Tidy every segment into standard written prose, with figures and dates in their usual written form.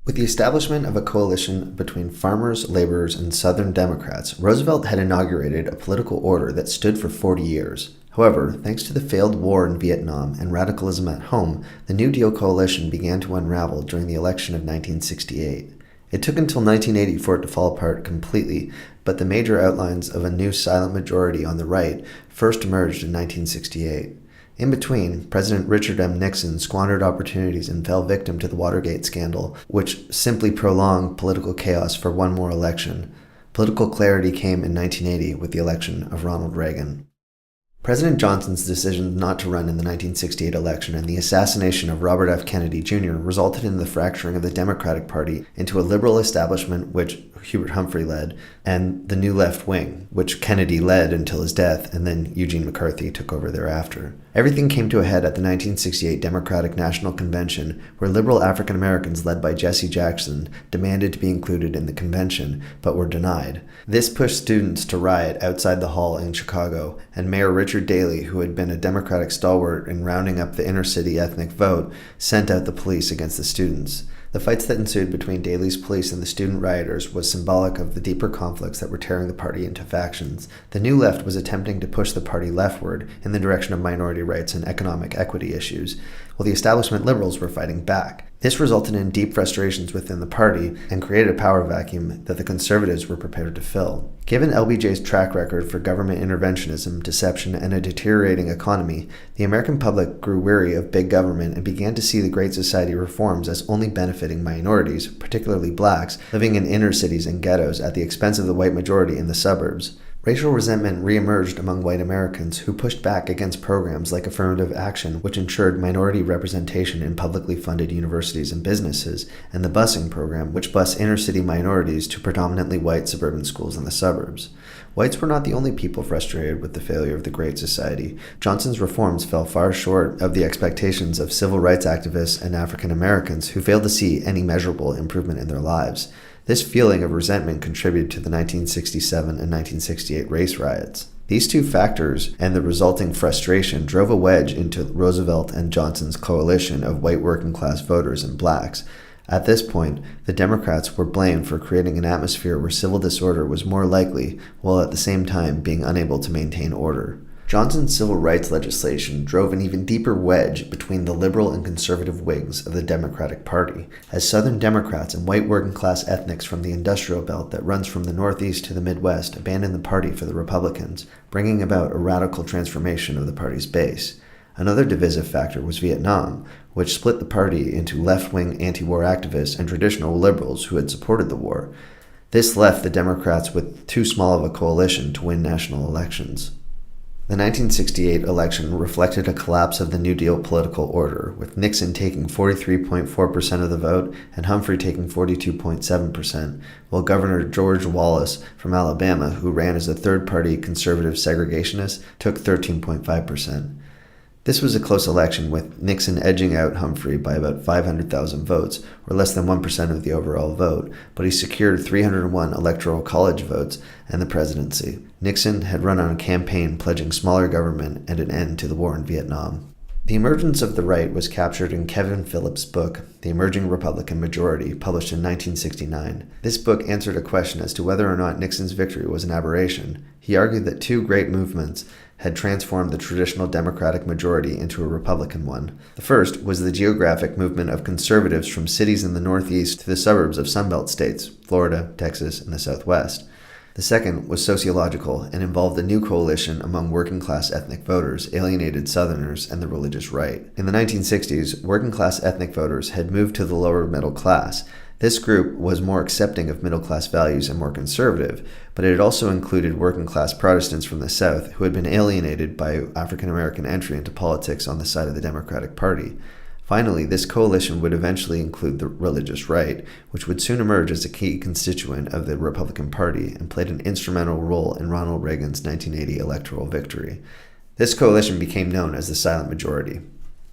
With the establishment of a coalition between farmers, laborers, and Southern Democrats, Roosevelt had inaugurated a political order that stood for 40 years. However, thanks to the failed war in Vietnam and radicalism at home, the New Deal coalition began to unravel during the election of 1968. It took until 1980 for it to fall apart completely, but the major outlines of a new silent majority on the right first emerged in 1968. In between, President Richard M. Nixon squandered opportunities and fell victim to the Watergate scandal, which simply prolonged political chaos for one more election. Political clarity came in 1980 with the election of Ronald Reagan. President Johnson's decision not to run in the 1968 election and the assassination of Robert F. Kennedy Jr. resulted in the fracturing of the Democratic Party into a liberal establishment, which Hubert Humphrey led, and the New Left Wing, which Kennedy led until his death, and then Eugene McCarthy took over thereafter. Everything came to a head at the 1968 Democratic National Convention, where liberal African Americans led by Jesse Jackson demanded to be included in the convention, but were denied. This pushed students to riot outside the hall in Chicago, and Mayor Richard Daley, who had been a Democratic stalwart in rounding up the inner-city ethnic vote, sent out the police against the students. The fights that ensued between Daley's police and the student rioters was symbolic of the deeper conflicts that were tearing the party into factions. The New Left was attempting to push the party leftward in the direction of minority rights and economic equity issues, while the establishment liberals were fighting back. This resulted in deep frustrations within the party and created a power vacuum that the conservatives were prepared to fill. Given LBJ's track record for government interventionism, deception, and a deteriorating economy, the American public grew weary of big government and began to see the Great Society reforms as only benefiting minorities, particularly blacks, living in inner cities and ghettos at the expense of the white majority in the suburbs. Racial resentment reemerged among white Americans who pushed back against programs like affirmative action, which ensured minority representation in publicly funded universities and businesses, and the busing program, which bused inner-city minorities to predominantly white suburban schools in the suburbs. Whites were not the only people frustrated with the failure of the Great Society. Johnson's reforms fell far short of the expectations of civil rights activists and African Americans who failed to see any measurable improvement in their lives. This feeling of resentment contributed to the 1967 and 1968 race riots. These two factors and the resulting frustration drove a wedge into Roosevelt and Johnson's coalition of white working-class voters and blacks. At this point, the Democrats were blamed for creating an atmosphere where civil disorder was more likely, while at the same time being unable to maintain order. Johnson's civil rights legislation drove an even deeper wedge between the liberal and conservative wings of the Democratic Party, as Southern Democrats and white working-class ethnics from the industrial belt that runs from the Northeast to the Midwest abandoned the party for the Republicans, bringing about a radical transformation of the party's base. Another divisive factor was Vietnam, which split the party into left-wing anti-war activists and traditional liberals who had supported the war. This left the Democrats with too small of a coalition to win national elections. The 1968 election reflected a collapse of the New Deal political order, with Nixon taking 43.4% of the vote and Humphrey taking 42.7%, while Governor George Wallace from Alabama, who ran as a third-party conservative segregationist, took 13.5%. This was a close election, with Nixon edging out Humphrey by about 500,000 votes, or less than 1% of the overall vote, but he secured 301 electoral college votes and the presidency. Nixon had run on a campaign pledging smaller government and an end to the war in Vietnam. The emergence of the right was captured in Kevin Phillips' book, The Emerging Republican Majority, published in 1969. This book answered a question as to whether or not Nixon's victory was an aberration. He argued that two great movements had transformed the traditional Democratic majority into a Republican one. The first was the geographic movement of conservatives from cities in the Northeast to the suburbs of Sunbelt states, Florida, Texas, and the Southwest. The second was sociological and involved a new coalition among working-class ethnic voters, alienated Southerners, and the religious right. In the 1960s, working-class ethnic voters had moved to the lower middle class. This group was more accepting of middle-class values and more conservative, but it also included working-class Protestants from the South who had been alienated by African-American entry into politics on the side of the Democratic Party. Finally, this coalition would eventually include the religious right, which would soon emerge as a key constituent of the Republican Party and played an instrumental role in Ronald Reagan's 1980 electoral victory. This coalition became known as the Silent Majority.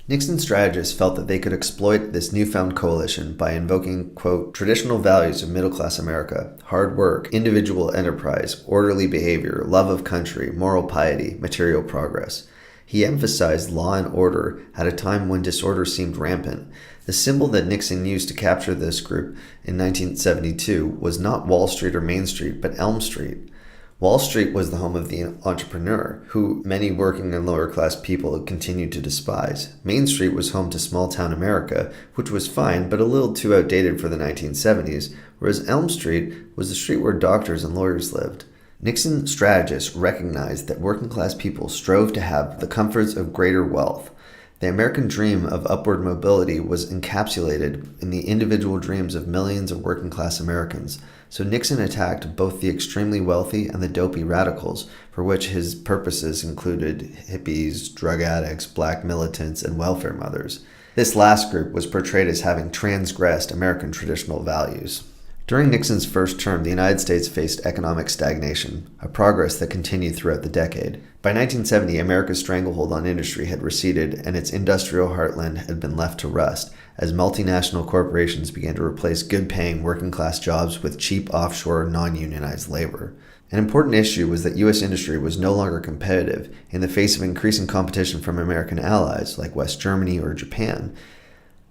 Nixon's strategists felt that they could exploit this newfound coalition by invoking, quote, traditional values of middle-class America, hard work, individual enterprise, orderly behavior, love of country, moral piety, material progress. He emphasized law and order at a time when disorder seemed rampant. The symbol that Nixon used to capture this group in 1972 was not Wall Street or Main Street, but Elm Street. Wall Street was the home of the entrepreneur, who many working and lower-class people continued to despise. Main Street was home to small-town America, which was fine, but a little too outdated for the 1970s, whereas Elm Street was the street where doctors and lawyers lived. Nixon strategists recognized that working-class people strove to have the comforts of greater wealth. The American dream of upward mobility was encapsulated in the individual dreams of millions of working-class Americans, so Nixon attacked both the extremely wealthy and the dopey radicals, for which his purposes included hippies, drug addicts, black militants, and welfare mothers. This last group was portrayed as having transgressed American traditional values. During Nixon's first term, the United States faced economic stagnation, a progress that continued throughout the decade. By 1970, America's stranglehold on industry had receded and its industrial heartland had been left to rust, as multinational corporations began to replace good-paying working-class jobs with cheap offshore non-unionized labor. An important issue was that U.S. industry was no longer competitive in the face of increasing competition from American allies like West Germany or Japan.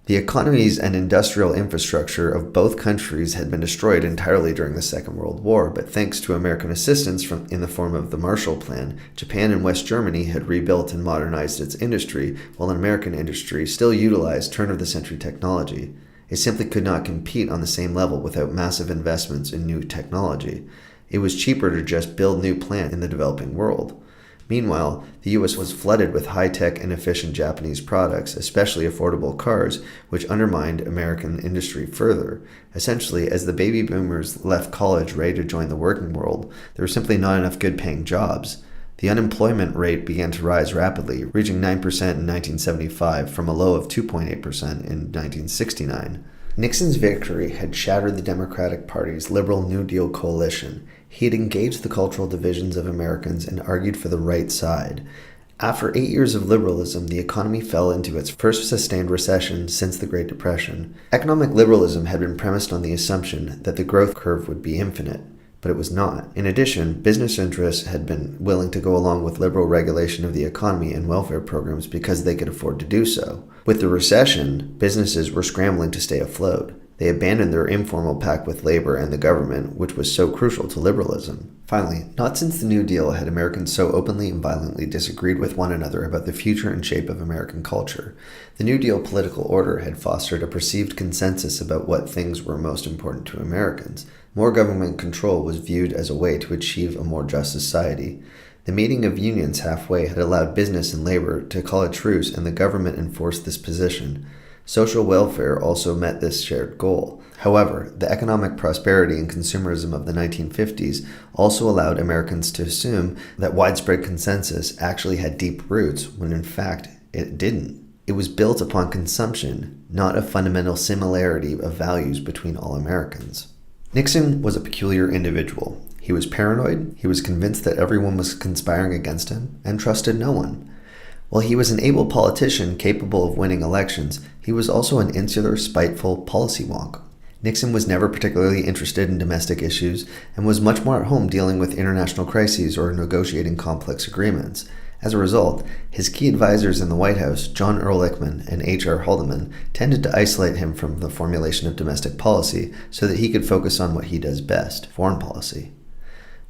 The economies and industrial infrastructure of both countries had been destroyed entirely during the Second World War, but thanks to American assistance in the form of the Marshall Plan, Japan and West Germany had rebuilt and modernized its industry, while an American industry still utilized turn-of-the-century technology. It simply could not compete on the same level without massive investments in new technology. It was cheaper to just build new plants in the developing world. Meanwhile, the U.S. was flooded with high-tech and efficient Japanese products, especially affordable cars, which undermined American industry further. Essentially, as the baby boomers left college ready to join the working world, there were simply not enough good-paying jobs. The unemployment rate began to rise rapidly, reaching 9% in 1975 from a low of 2.8% in 1969. Nixon's victory had shattered the Democratic Party's liberal New Deal coalition. He had engaged the cultural divisions of Americans and argued for the right side. After 8 years of liberalism, the economy fell into its first sustained recession since the Great Depression. Economic liberalism had been premised on the assumption that the growth curve would be infinite, but it was not. In addition, business interests had been willing to go along with liberal regulation of the economy and welfare programs because they could afford to do so. With the recession, businesses were scrambling to stay afloat. They abandoned their informal pact with labor and the government, which was so crucial to liberalism. Finally, not since the New Deal had Americans so openly and violently disagreed with one another about the future and shape of American culture. The New Deal political order had fostered a perceived consensus about what things were most important to Americans. More government control was viewed as a way to achieve a more just society. The meeting of unions halfway had allowed business and labor to call a truce, and the government enforced this position. Social welfare also met this shared goal. However, the economic prosperity and consumerism of the 1950s also allowed Americans to assume that widespread consensus actually had deep roots, when in fact it didn't. It was built upon consumption, not a fundamental similarity of values between all Americans. Nixon was a peculiar individual. He was paranoid, he was convinced that everyone was conspiring against him, and trusted no one. While he was an able politician capable of winning elections, he was also an insular, spiteful policy wonk. Nixon was never particularly interested in domestic issues and was much more at home dealing with international crises or negotiating complex agreements. As a result, his key advisors in the White House, John Ehrlichman and H.R. Haldeman, tended to isolate him from the formulation of domestic policy so that he could focus on what he does best, foreign policy.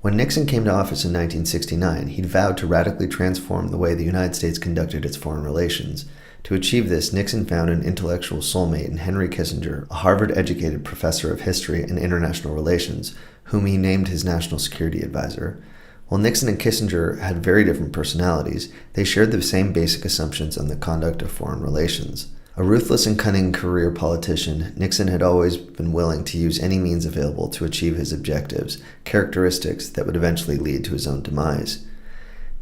When Nixon came to office in 1969, he'd vowed to radically transform the way the United States conducted its foreign relations. To achieve this, Nixon found an intellectual soulmate in Henry Kissinger, a Harvard-educated professor of history and international relations, whom he named his national security advisor. While Nixon and Kissinger had very different personalities, they shared the same basic assumptions on the conduct of foreign relations. A ruthless and cunning career politician, Nixon had always been willing to use any means available to achieve his objectives, characteristics that would eventually lead to his own demise.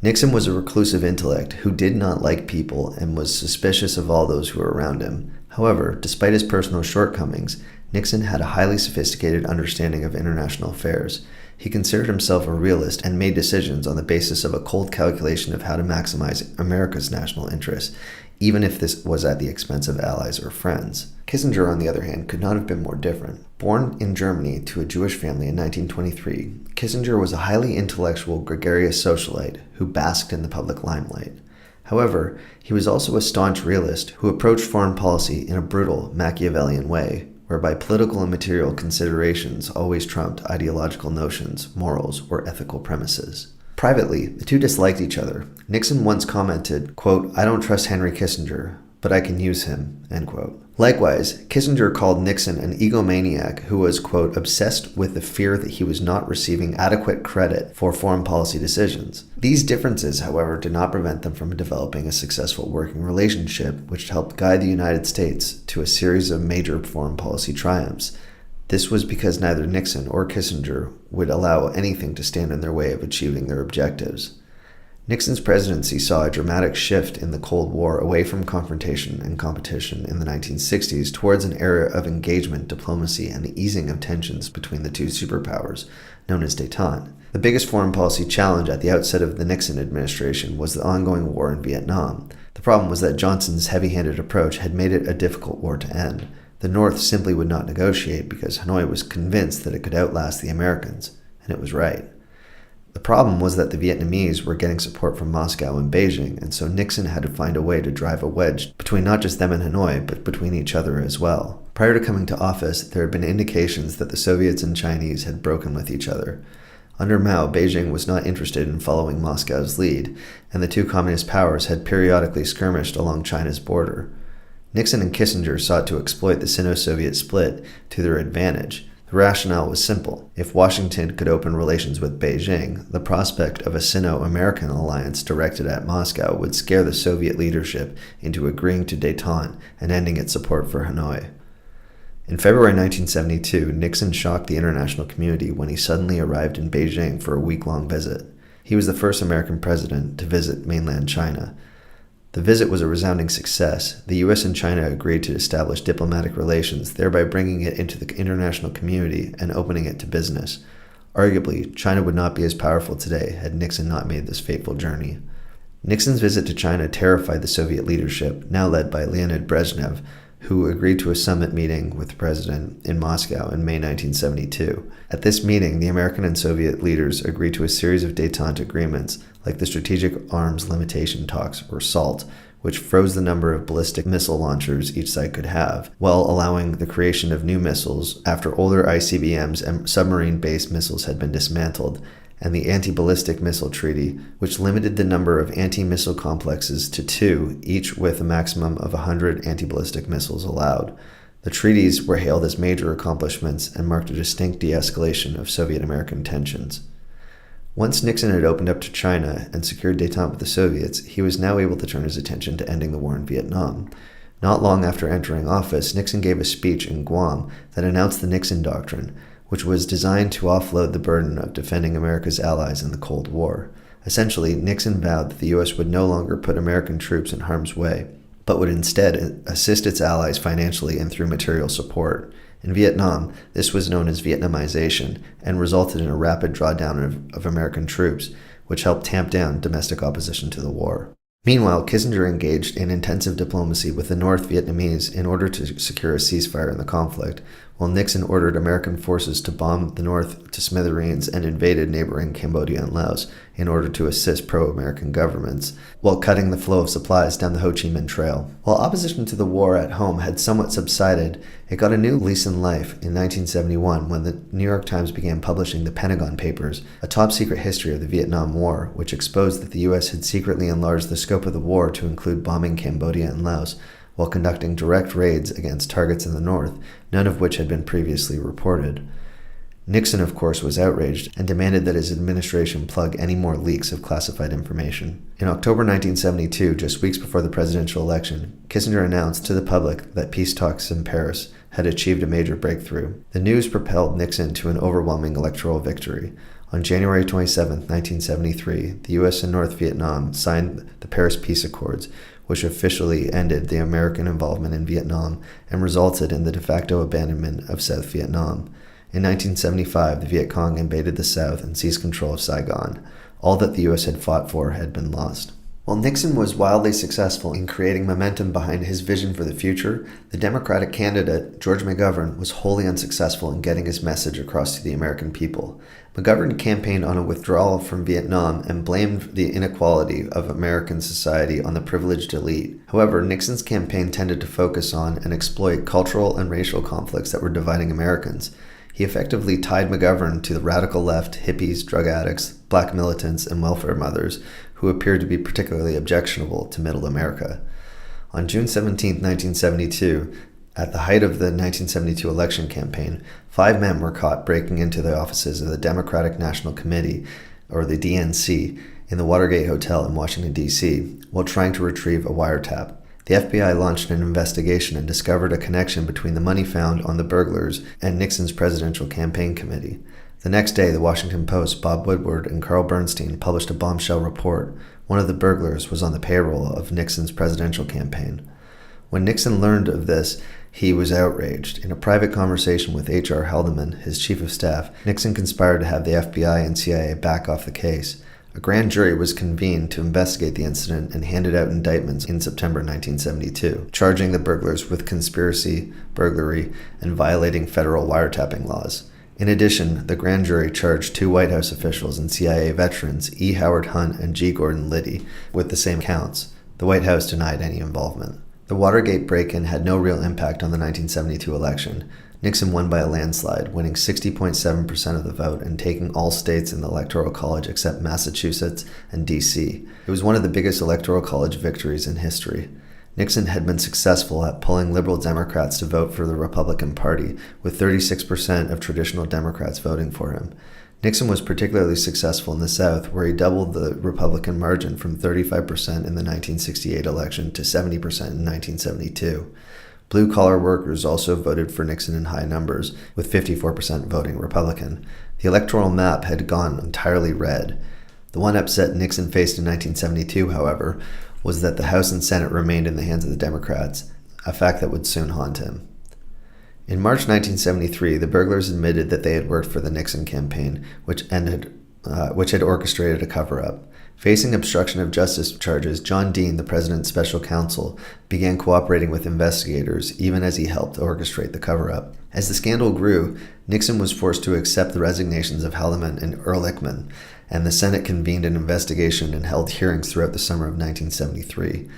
Nixon was a reclusive intellect who did not like people and was suspicious of all those who were around him. However, despite his personal shortcomings, Nixon had a highly sophisticated understanding of international affairs. He considered himself a realist and made decisions on the basis of a cold calculation of how to maximize America's national interests, even if this was at the expense of allies or friends. Kissinger, on the other hand, could not have been more different. Born in Germany to a Jewish family in 1923, Kissinger was a highly intellectual, gregarious socialite who basked in the public limelight. However, he was also a staunch realist who approached foreign policy in a brutal, Machiavellian way, whereby political and material considerations always trumped ideological notions, morals, or ethical premises. Privately, the two disliked each other. Nixon once commented, quote, "I don't trust Henry Kissinger, but I can use him," end quote. Likewise, Kissinger called Nixon an egomaniac who was, quote, "obsessed with the fear that he was not receiving adequate credit for foreign policy decisions." These differences, however, did not prevent them from developing a successful working relationship, which helped guide the United States to a series of major foreign policy triumphs. This was because neither Nixon or Kissinger would allow anything to stand in their way of achieving their objectives. Nixon's presidency saw a dramatic shift in the Cold War away from confrontation and competition in the 1960s towards an era of engagement, diplomacy, and the easing of tensions between the two superpowers, known as détente. The biggest foreign policy challenge at the outset of the Nixon administration was the ongoing war in Vietnam. The problem was that Johnson's heavy-handed approach had made it a difficult war to end. The North simply would not negotiate because Hanoi was convinced that it could outlast the Americans, and it was right. The problem was that the Vietnamese were getting support from Moscow and Beijing, and so Nixon had to find a way to drive a wedge between not just them and Hanoi, but between each other as well. Prior to coming to office, there had been indications that the Soviets and Chinese had broken with each other. Under Mao, Beijing was not interested in following Moscow's lead, and the two communist powers had periodically skirmished along China's border. Nixon and Kissinger sought to exploit the Sino-Soviet split to their advantage. The rationale was simple. If Washington could open relations with Beijing, the prospect of a Sino-American alliance directed at Moscow would scare the Soviet leadership into agreeing to détente and ending its support for Hanoi. In February 1972, Nixon shocked the international community when he suddenly arrived in Beijing for a week-long visit. He was the first American president to visit mainland China. The visit was a resounding success. The U.S. and China agreed to establish diplomatic relations, thereby bringing it into the international community and opening it to business. Arguably, China would not be as powerful today had Nixon not made this fateful journey. Nixon's visit to China terrified the Soviet leadership, now led by Leonid Brezhnev, who agreed to a summit meeting with the president in Moscow in May 1972. At this meeting, the American and Soviet leaders agreed to a series of détente agreements, like the Strategic Arms Limitation Talks, or SALT, which froze the number of ballistic missile launchers each side could have, while allowing the creation of new missiles after older ICBMs and submarine-based missiles had been dismantled, and the Anti-Ballistic Missile Treaty, which limited the number of anti-missile complexes to 2, each with a maximum of 100 anti-ballistic missiles allowed. The treaties were hailed as major accomplishments and marked a distinct de-escalation of Soviet-American tensions. Once Nixon had opened up to China and secured détente with the Soviets, he was now able to turn his attention to ending the war in Vietnam. Not long after entering office, Nixon gave a speech in Guam that announced the Nixon Doctrine, which was designed to offload the burden of defending America's allies in the Cold War. Essentially, Nixon vowed that the U.S. would no longer put American troops in harm's way, but would instead assist its allies financially and through material support. In Vietnam, this was known as Vietnamization and resulted in a rapid drawdown of American troops, which helped tamp down domestic opposition to the war. Meanwhile, Kissinger engaged in intensive diplomacy with the North Vietnamese in order to secure a ceasefire in the conflict, while Nixon ordered American forces to bomb the North to smithereens and invaded neighboring Cambodia and Laos in order to assist pro-American governments, while cutting the flow of supplies down the Ho Chi Minh Trail. While opposition to the war at home had somewhat subsided, it got a new lease in life in 1971 when the New York Times began publishing the Pentagon Papers, a top-secret history of the Vietnam War, which exposed that the U.S. had secretly enlarged the scope of the war to include bombing Cambodia and Laos, while conducting direct raids against targets in the north, none of which had been previously reported. Nixon, of course, was outraged and demanded that his administration plug any more leaks of classified information. In October 1972, just weeks before the presidential election, Kissinger announced to the public that peace talks in Paris had achieved a major breakthrough. The news propelled Nixon to an overwhelming electoral victory. On January 27, 1973, the U.S. and North Vietnam signed the Paris Peace Accords, which officially ended the American involvement in Vietnam and resulted in the de facto abandonment of South Vietnam. In 1975, the Viet Cong invaded the South and seized control of Saigon. All that the U.S. had fought for had been lost. While Nixon was wildly successful in creating momentum behind his vision for the future, the Democratic candidate, George McGovern, was wholly unsuccessful in getting his message across to the American people. McGovern campaigned on a withdrawal from Vietnam and blamed the inequality of American society on the privileged elite. However, Nixon's campaign tended to focus on and exploit cultural and racial conflicts that were dividing Americans. He effectively tied McGovern to the radical left, hippies, drug addicts, black militants, and welfare mothers, who appeared to be particularly objectionable to Middle America. On June 17, 1972, at the height of the 1972 election campaign, 5 men were caught breaking into the offices of the Democratic National Committee, or the DNC, in the Watergate Hotel in Washington, D.C., while trying to retrieve a wiretap. The FBI launched an investigation and discovered a connection between the money found on the burglars and Nixon's presidential campaign committee. The next day, the Washington Post, Bob Woodward, and Carl Bernstein published a bombshell report. One of the burglars was on the payroll of Nixon's presidential campaign. When Nixon learned of this, he was outraged. In a private conversation with H.R. Haldeman, his chief of staff, Nixon conspired to have the FBI and CIA back off the case. A grand jury was convened to investigate the incident and handed out indictments in September 1972, charging the burglars with conspiracy, burglary, and violating federal wiretapping laws. In addition, the grand jury charged 2 White House officials and CIA veterans, E. Howard Hunt and G. Gordon Liddy, with the same counts. The White House denied any involvement. The Watergate break-in had no real impact on the 1972 election. Nixon won by a landslide, winning 60.7% of the vote and taking all states in the Electoral College except Massachusetts and D.C. It was one of the biggest Electoral College victories in history. Nixon had been successful at pulling liberal Democrats to vote for the Republican Party, with 36% of traditional Democrats voting for him. Nixon was particularly successful in the South, where he doubled the Republican margin from 35% in the 1968 election to 70% in 1972. Blue-collar workers also voted for Nixon in high numbers, with 54% voting Republican. The electoral map had gone entirely red. The one upset Nixon faced in 1972, however, was that the House and Senate remained in the hands of the Democrats, a fact that would soon haunt him. In March 1973, the burglars admitted that they had worked for the Nixon campaign, which had orchestrated a cover-up. Facing obstruction of justice charges, John Dean, the president's special counsel, began cooperating with investigators, even as he helped orchestrate the cover-up. As the scandal grew, Nixon was forced to accept the resignations of Haldeman and Ehrlichman, and the Senate convened an investigation and held hearings throughout the summer of 1973.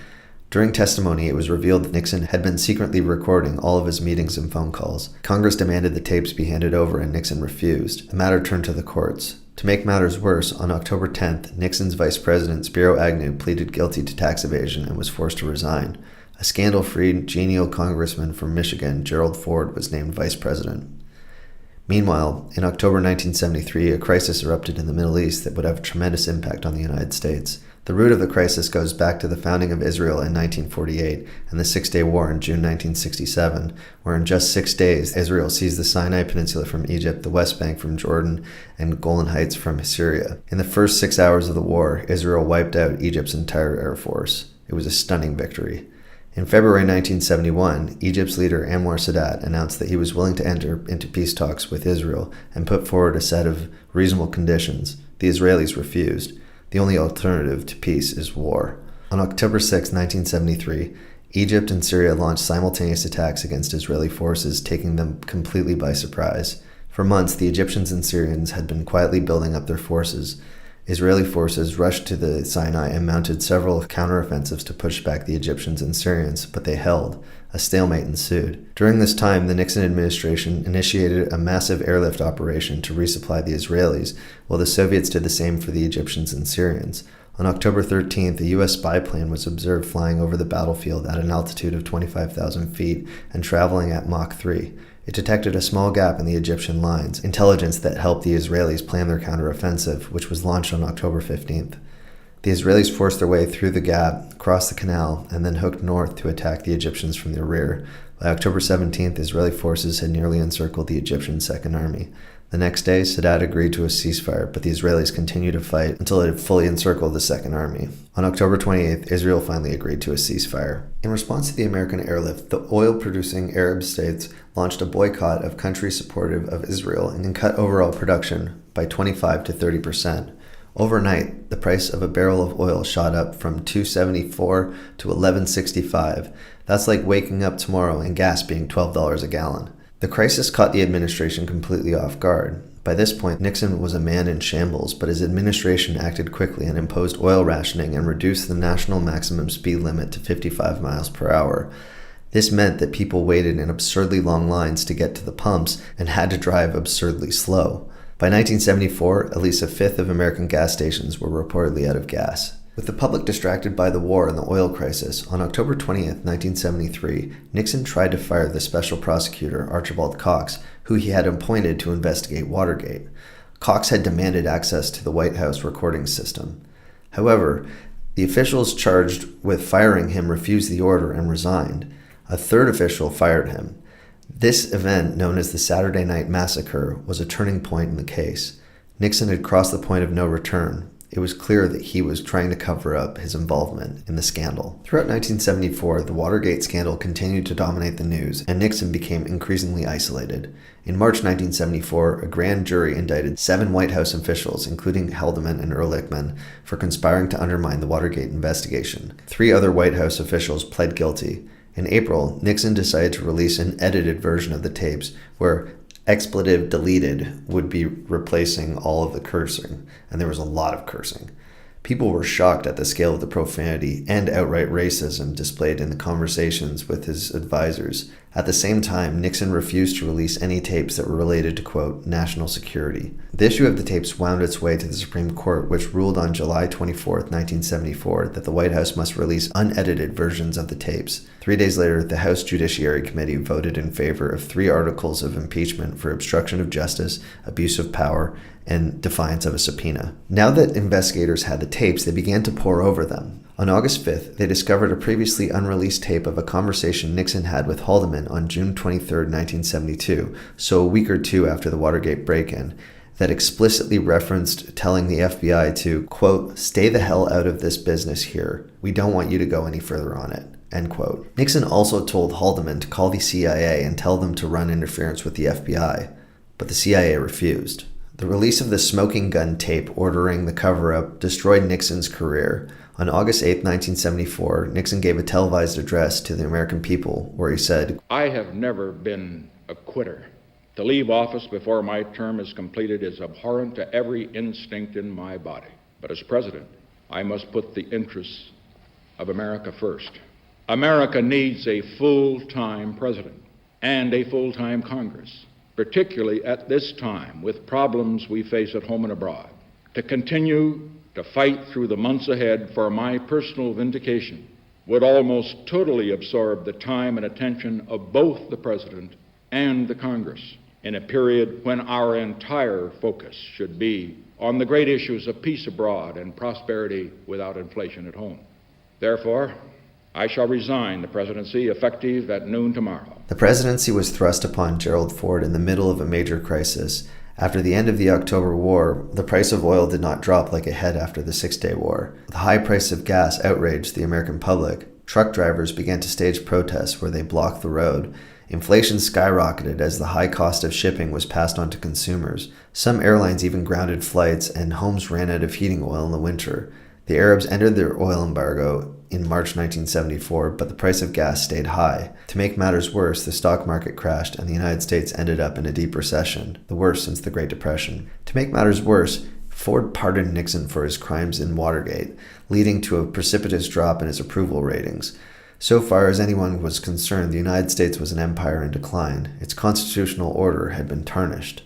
During testimony, it was revealed that Nixon had been secretly recording all of his meetings and phone calls. Congress demanded the tapes be handed over, and Nixon refused. The matter turned to the courts. To make matters worse, on October 10th, Nixon's vice president, Spiro Agnew, pleaded guilty to tax evasion and was forced to resign. A scandal-free, genial congressman from Michigan, Gerald Ford, was named vice president. Meanwhile, in October 1973, a crisis erupted in the Middle East that would have a tremendous impact on the United States. The root of the crisis goes back to the founding of Israel in 1948 and the Six-Day War in June 1967, where in just 6 days, Israel seized the Sinai Peninsula from Egypt, the West Bank from Jordan, and Golan Heights from Syria. In the first 6 hours of the war, Israel wiped out Egypt's entire air force. It was a stunning victory. In February 1971, Egypt's leader Anwar Sadat announced that he was willing to enter into peace talks with Israel and put forward a set of reasonable conditions. The Israelis refused. The only alternative to peace is war. On October 6, 1973, Egypt and Syria launched simultaneous attacks against Israeli forces, taking them completely by surprise. For months, the Egyptians and Syrians had been quietly building up their forces. Israeli forces rushed to the Sinai and mounted several counteroffensives to push back the Egyptians and Syrians, but they held. A stalemate ensued. During this time, the Nixon administration initiated a massive airlift operation to resupply the Israelis, while the Soviets did the same for the Egyptians and Syrians. On October 13th, a U.S. spy plane was observed flying over the battlefield at an altitude of 25,000 feet and traveling at Mach 3. It detected a small gap in the Egyptian lines, intelligence that helped the Israelis plan their counteroffensive, which was launched on October 15th. The Israelis forced their way through the gap, crossed the canal, and then hooked north to attack the Egyptians from the rear. By October 17th, Israeli forces had nearly encircled the Egyptian Second Army. The next day, Sadat agreed to a ceasefire, but the Israelis continued to fight until it had fully encircled the Second Army. On October 28th, Israel finally agreed to a ceasefire. In response to the American airlift, the oil-producing Arab states launched a boycott of countries supportive of Israel and cut overall production by 25 to 30%. Overnight, the price of a barrel of oil shot up from $2.74 to $11.65. That's like waking up tomorrow and gas being $12 a gallon. The crisis caught the administration completely off guard. By this point, Nixon was a man in shambles, but his administration acted quickly and imposed oil rationing and reduced the national maximum speed limit to 55 miles per hour. This meant that people waited in absurdly long lines to get to the pumps and had to drive absurdly slow. By 1974, at least a fifth of American gas stations were reportedly out of gas. With the public distracted by the war and the oil crisis, on October 20th, 1973, Nixon tried to fire the special prosecutor, Archibald Cox, who he had appointed to investigate Watergate. Cox had demanded access to the White House recording system. However, the officials charged with firing him refused the order and resigned. A third official fired him. This event, known as the Saturday Night Massacre, was a turning point in the case. Nixon had crossed the point of no return. It was clear that he was trying to cover up his involvement in the scandal. Throughout 1974, the Watergate scandal continued to dominate the news, and Nixon became increasingly isolated. In March 1974, a grand jury indicted 7 White House officials, including Haldeman and Ehrlichman, for conspiring to undermine the Watergate investigation. 3 other White House officials pled guilty. In April, Nixon decided to release an edited version of the tapes where expletive deleted would be replacing all of the cursing, and there was a lot of cursing. People were shocked at the scale of the profanity and outright racism displayed in the conversations with his advisors. At the same time, Nixon refused to release any tapes that were related to, quote, national security. The issue of the tapes wound its way to the Supreme Court, which ruled on July 24, 1974, that the White House must release unedited versions of the tapes. 3 days later, the House Judiciary Committee voted in favor of 3 articles of impeachment for obstruction of justice, abuse of power, and defiance of a subpoena. Now that investigators had the tapes, they began to pore over them. On August 5th, they discovered a previously unreleased tape of a conversation Nixon had with Haldeman on June 23, 1972, so a week or two after the Watergate break-in, that explicitly referenced telling the FBI to, quote, stay the hell out of this business here. We don't want you to go any further on it, end quote. Nixon also told Haldeman to call the CIA and tell them to run interference with the FBI, but the CIA refused. The release of the smoking gun tape ordering the cover-up destroyed Nixon's career. On August 8, 1974, Nixon gave a televised address to the American people where he said, I have never been a quitter. To leave office before my term is completed is abhorrent to every instinct in my body. But as president, I must put the interests of America first. America needs a full-time president and a full-time Congress, particularly at this time with problems we face at home and abroad. To continue to fight through the months ahead for my personal vindication would almost totally absorb the time and attention of both the President and the Congress in a period when our entire focus should be on the great issues of peace abroad and prosperity without inflation at home. Therefore, I shall resign the presidency effective at noon tomorrow. The presidency was thrust upon Gerald Ford in the middle of a major crisis. After the end of the October War, the price of oil did not drop like it had after the Six-Day War. The high price of gas outraged the American public. Truck drivers began to stage protests where they blocked the road. Inflation skyrocketed as the high cost of shipping was passed on to consumers. Some airlines even grounded flights, and homes ran out of heating oil in the winter. The Arabs ended their oil embargo in March 1974, but the price of gas stayed high. To make matters worse, the stock market crashed and the United States ended up in a deep recession, the worst since the Great Depression. To make matters worse, Ford pardoned Nixon for his crimes in Watergate, leading to a precipitous drop in his approval ratings. So far as anyone was concerned, the United States was an empire in decline. Its constitutional order had been tarnished.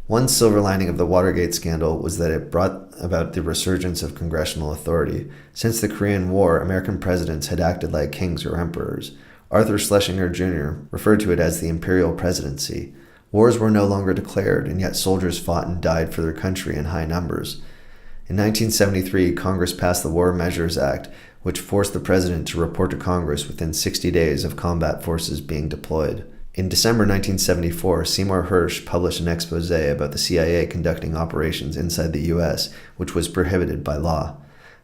One silver lining of the Watergate scandal was that it brought about the resurgence of congressional authority. Since the Korean War, American presidents had acted like kings or emperors. Arthur Schlesinger Jr. referred to it as the imperial presidency. Wars were no longer declared, and yet soldiers fought and died for their country in high numbers. In 1973, Congress passed the War Measures Act, which forced the president to report to Congress within 60 days of combat forces being deployed. In December 1974, Seymour Hersh published an expose about the CIA conducting operations inside the U.S., which was prohibited by law.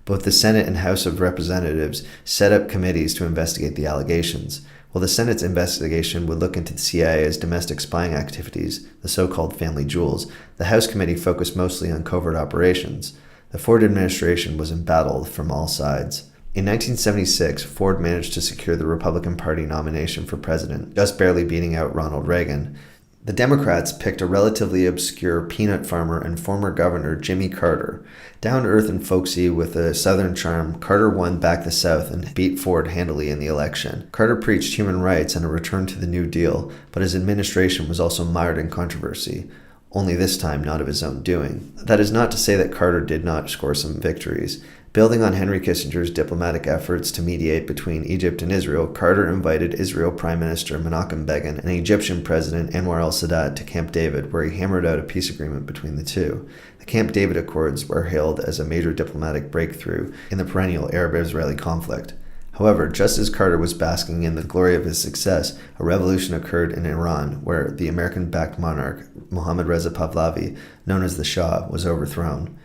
Both the Senate and House of Representatives set up committees to investigate the allegations. While the Senate's investigation would look into the CIA's domestic spying activities, the so-called family jewels, the House committee focused mostly on covert operations. The Ford administration was embattled from all sides. In 1976, Ford managed to secure the Republican Party nomination for president, just barely beating out Ronald Reagan. The Democrats picked a relatively obscure peanut farmer and former governor, Jimmy Carter. Down-to-earth and folksy with a Southern charm, Carter won back the South and beat Ford handily in the election. Carter preached human rights and a return to the New Deal, but his administration was also mired in controversy, only this time not of his own doing. That is not to say that Carter did not score some victories. Building on Henry Kissinger's diplomatic efforts to mediate between Egypt and Israel, Carter invited Israel Prime Minister Menachem Begin and Egyptian President Anwar al-Sadat to Camp David, where he hammered out a peace agreement between the two. The Camp David Accords were hailed as a major diplomatic breakthrough in the perennial Arab-Israeli conflict. However, just as Carter was basking in the glory of his success, a revolution occurred in Iran, where the American-backed monarch, Mohammad Reza Pahlavi, known as the Shah, was overthrown.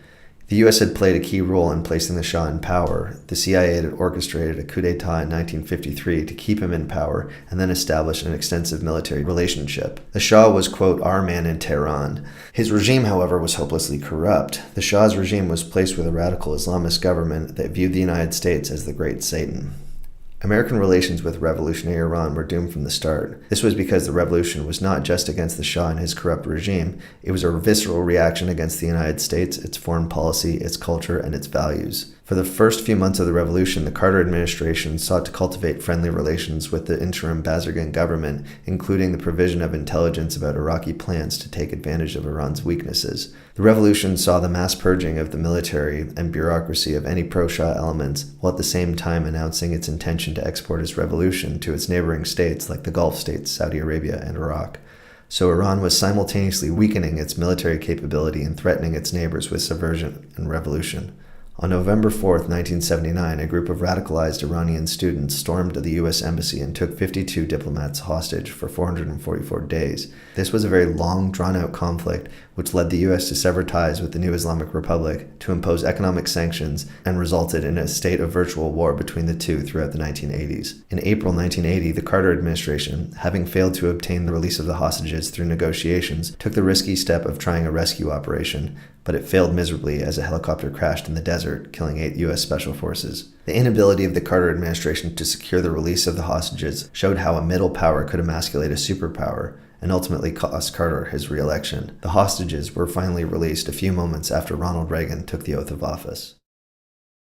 The U.S. had played a key role in placing the Shah in power. The CIA had orchestrated a coup d'etat in 1953 to keep him in power and then establish an extensive military relationship. The Shah was, quote, our man in Tehran. His regime, however, was hopelessly corrupt. The Shah's regime was placed with a radical Islamist government that viewed the United States as the great Satan. American relations with revolutionary Iran were doomed from the start. This was because the revolution was not just against the Shah and his corrupt regime, it was a visceral reaction against the United States, its foreign policy, its culture, and its values. For the first few months of the revolution, the Carter administration sought to cultivate friendly relations with the interim Bazargan government, including the provision of intelligence about Iraqi plans to take advantage of Iran's weaknesses. The revolution saw the mass purging of the military and bureaucracy of any pro-Shah elements, while at the same time announcing its intention to export its revolution to its neighboring states like the Gulf states, Saudi Arabia, and Iraq. So Iran was simultaneously weakening its military capability and threatening its neighbors with subversion and revolution. On November 4, 1979, a group of radicalized Iranian students stormed the U.S. Embassy and took 52 diplomats hostage for 444 days. This was a very long, drawn-out conflict, which led the U.S. to sever ties with the new Islamic Republic, to impose economic sanctions, and resulted in a state of virtual war between the two throughout the 1980s. In April 1980, the Carter administration, having failed to obtain the release of the hostages through negotiations, took the risky step of trying a rescue operation, but it failed miserably as a helicopter crashed in the desert, killing 8 U.S. Special Forces. The inability of the Carter administration to secure the release of the hostages showed how a middle power could emasculate a superpower, and ultimately cost Carter his re-election. The hostages were finally released a few moments after Ronald Reagan took the oath of office.